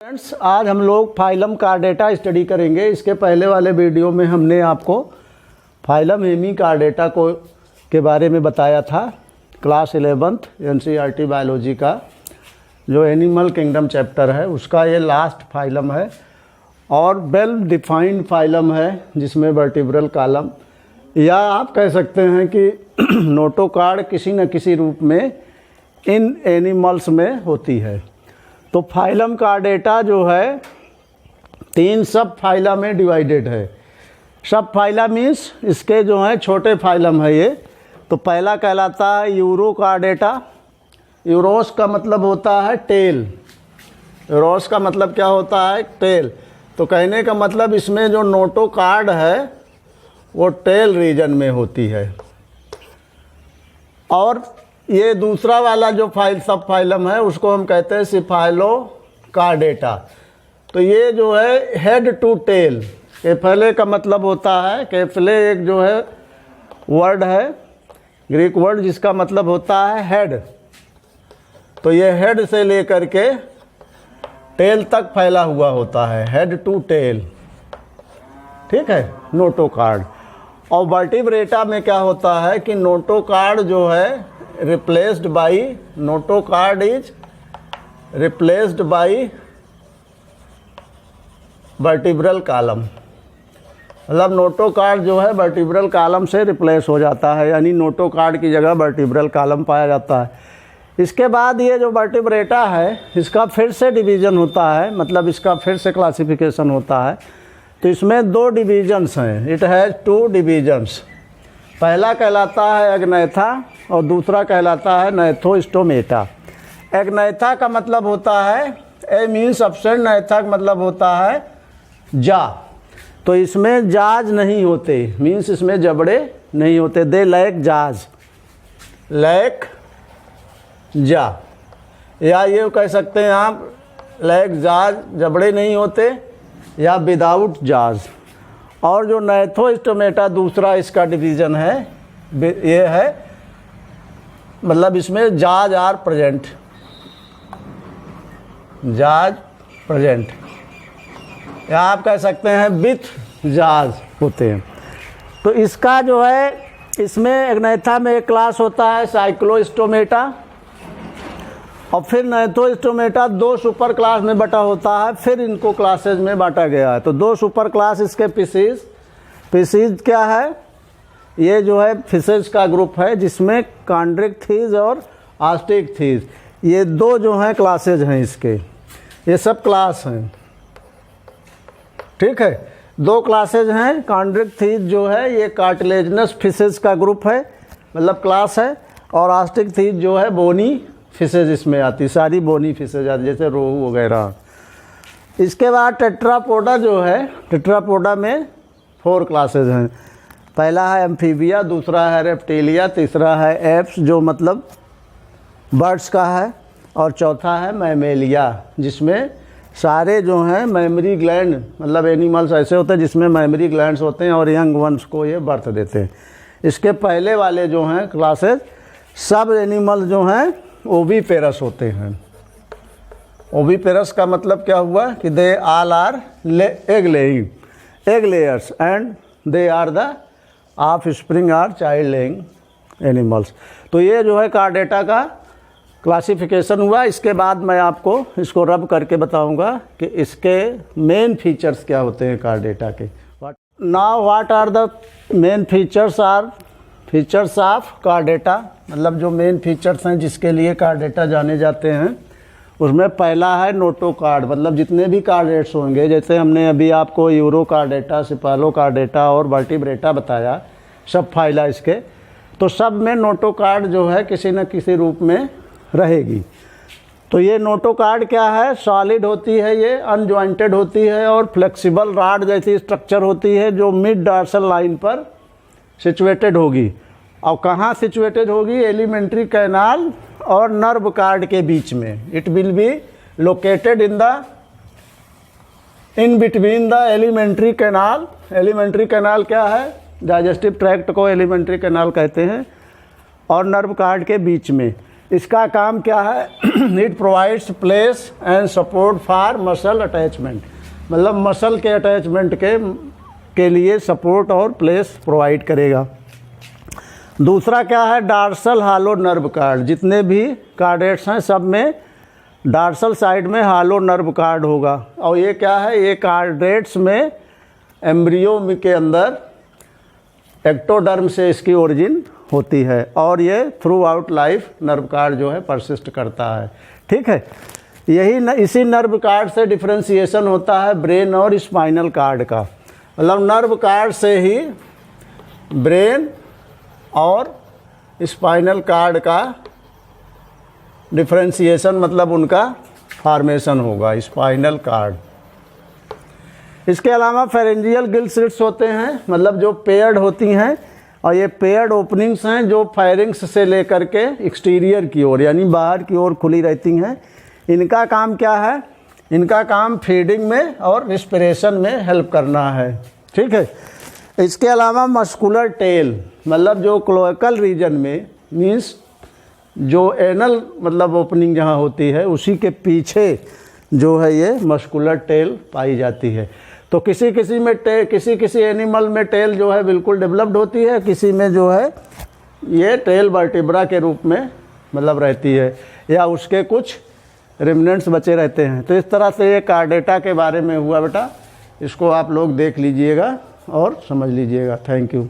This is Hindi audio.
फ्रेंड्स, आज हम लोग फाइलम कार्डेटा स्टडी करेंगे। इसके पहले वाले वीडियो में हमने आपको फाइलम हेमिकार्डेटा के बारे में बताया था। क्लास 11th NCERT बायोलॉजी का जो एनिमल किंगडम चैप्टर है उसका ये लास्ट फाइलम है और वेल डिफाइंड फाइलम है, जिसमें वर्टिब्रल कॉलम या आप कह सकते हैं कि नोटोकॉर्ड किसी न किसी रूप में इन एनिमल्स में होती है। तो फाइलम कार्डेटा जो है 3 सब फाइला में डिवाइडेड है। सब फाइला मीन्स इसके जो है छोटे फाइलम है ये। तो पहला कहलाता है यूरोकार्डेटा। यूरोस का मतलब होता है टेल। यूरोस का मतलब क्या होता है? टेल। तो कहने का मतलब इसमें जो नोटोकॉर्ड है वो टेल रीजन में होती है। और ये दूसरा वाला जो सब फाइलम है उसको हम कहते हैं सिफाइलोकार्डेटा। तो ये जो है हेड टू टेल। केफले का मतलब होता है, केफले एक जो है वर्ड है, ग्रीक वर्ड, जिसका मतलब होता है हेड। तो ये हेड से लेकर के टेल तक फैला हुआ होता है, हेड टू टेल। ठीक है, नोटोकॉर्ड। और वर्टिब्रेटा में क्या होता है कि नोटोकॉर्ड जो है replaced by notochord is replaced by vertebral column. मतलब नोटोकॉर्ड जो है वर्टिब्रल कॉलम से रिप्लेस हो जाता है, यानी नोटोकॉर्ड की जगह वर्टिब्रल कॉलम पाया जाता है। इसके बाद ये जो वर्टिब्रेटा है इसका फिर से डिवीज़न होता है, मतलब इसका फिर से क्लासिफिकेशन होता है। तो इसमें 2 डिवीजन्स हैं। It has 2 divisions. पहला कहलाता है एग्नैथा और दूसरा कहलाता है नैथोस्टोमेटा। एग्नैथा का मतलब होता है ए मीन्स एब्सेंट, नैथा का मतलब होता है जा। तो इसमें जाज नहीं होते, मीन्स इसमें जबड़े नहीं होते। दे लैक जाज, लैक जा, या ये कह सकते हैं आप लैक जाज, जबड़े नहीं होते, या विदाउट जाज। और जो नैथोस्टोमेटा दूसरा इसका डिवीज़न है, ये है मतलब इसमें जाज आर प्रेजेंट, जाज प्रेजेंट, या आप कह सकते हैं विथ जाज होते हैं। तो इसका जो है इसमें एग्नैथा में एक क्लास होता है साइक्लोस्टोमेटा, और फिर नैथोस्टोमेटा 2 सुपर क्लास में बटा होता है। फिर इनको क्लासेज में बांटा गया है। तो 2 सुपर क्लास इसके फिशेज क्या है? ये जो है फिशेज का ग्रुप है, जिसमें कॉन्ड्रिक थीज और आस्टिक थीज, ये 2 जो हैं क्लासेज हैं इसके। ये सब क्लास हैं, ठीक है। 2 क्लासेज हैं। कॉन्ड्रिक थीज जो है ये कार्टिलेजनस फिशेज का ग्रुप है, मतलब क्लास है। और आस्टिक थीज जो है बोनी फिशेज इसमें आती, सारी बोनी फिशेज आती, जैसे रोहू वगैरह। इसके बाद टेट्रापोडा जो है, टेट्रापोडा में 4 क्लासेज हैं। पहला है एम्फीबिया, दूसरा है रेप्टिलिया, तीसरा है एप्स जो मतलब बर्ड्स का है, और चौथा है मैमेलिया, जिसमें सारे जो हैं मैमरी ग्लैंड, मतलब एनिमल्स ऐसे होते हैं जिसमें मैमरी ग्लैंड्स होते हैं और यंग वंस को ये बर्थ देते हैं। इसके पहले वाले जो हैं क्लासेज सब एनिमल जो हैं ओविपेरस होते हैं। ओविपेरस का मतलब क्या हुआ कि they all are egg laying, egg layers, and they are the offspring are child laying animals. तो ये जो है कार्डेटा का क्लासिफिकेशन हुआ। इसके बाद मैं आपको इसको रब करके बताऊंगा कि इसके मेन फीचर्स क्या होते हैं कार्डेटा के। Now what are the main features are features of chordata, मतलब जो मेन फीचर्स हैं जिसके लिए कार्डेटा जाने जाते हैं। उसमें पहला है नोटोकॉर्ड, मतलब जितने भी कार्डेट्स होंगे, जैसे हमने अभी आपको यूरोकार्डेटा, सिफाइलोकार्डेटा और वर्टिब्रेटा बताया, सब फाइला इसके, तो सब में नोटोकॉर्ड जो है किसी न किसी रूप में रहेगी। तो ये नोटोकॉर्ड क्या है? सॉलिड होती है, ये अनजॉइंटेड होती है और फ्लेक्सिबल रॉड जैसी स्ट्रक्चर होती है, जो मिड डॉर्सल लाइन पर सिचुएटेड होगी। और कहाँ सिचुएटेड होगी? एलिमेंट्री कैनाल और नर्व कार्ड के बीच में। It will be located in between the alimentary canal. Alimentary canal क्या है? डाइजेस्टिव ट्रैक्ट को एलिमेंट्री कैनाल कहते हैं, और नर्व कार्ड के बीच में। इसका काम क्या है? It provides place and support for muscle attachment, मतलब मसल के अटैचमेंट के लिए सपोर्ट और प्लेस प्रोवाइड करेगा। दूसरा क्या है? डार्सल हालो नर्व कार्ड। जितने भी कार्डेट्स हैं सब में डार्सल साइड में हालो नर्व कार्ड होगा। और ये क्या है? ये कार्डेट्स में एम्ब्रियो के अंदर एक्टोडर्म से इसकी ओरिजिन होती है और ये through out life nerve card जो है परसिस्ट करता है। ठीक है, इसी नर्व कार्ड से डिफ्रेंसिएशन होता है ब्रेन और स्पाइनल कार्ड का। मतलब नर्व कार्ड से ही ब्रेन और स्पाइनल कार्ड का डिफ्रेंसिएशन, मतलब उनका फॉर्मेशन होगा, स्पाइनल कार्ड। इसके अलावा फेरेंजियल गिल स्लिट्स होते हैं, मतलब जो पेयर्ड होती हैं, और ये पेयर्ड ओपनिंग्स हैं जो फायरिंग्स से लेकर के एक्सटीरियर की ओर यानी बाहर की ओर खुली रहती हैं। इनका काम क्या है? इनका काम फीडिंग में और रिस्पिरेशन में हेल्प करना है। ठीक है, इसके अलावा मस्कुलर टेल, मतलब जो क्लोएकल रीजन में, मीन्स जो एनल मतलब ओपनिंग जहाँ होती है उसी के पीछे जो है ये मस्कुलर टेल पाई जाती है। तो किसी किसी एनिमल में टेल जो है बिल्कुल डेवलप्ड होती है, किसी में जो है ये टेल वर्टिब्रा के रूप में मतलब रहती है या उसके कुछ रिमनेंट्स बचे रहते हैं। तो इस तरह से ये कार्डेटा के बारे में हुआ बेटा, इसको आप लोग देख लीजिएगा और समझ लीजिएगा। Thank you.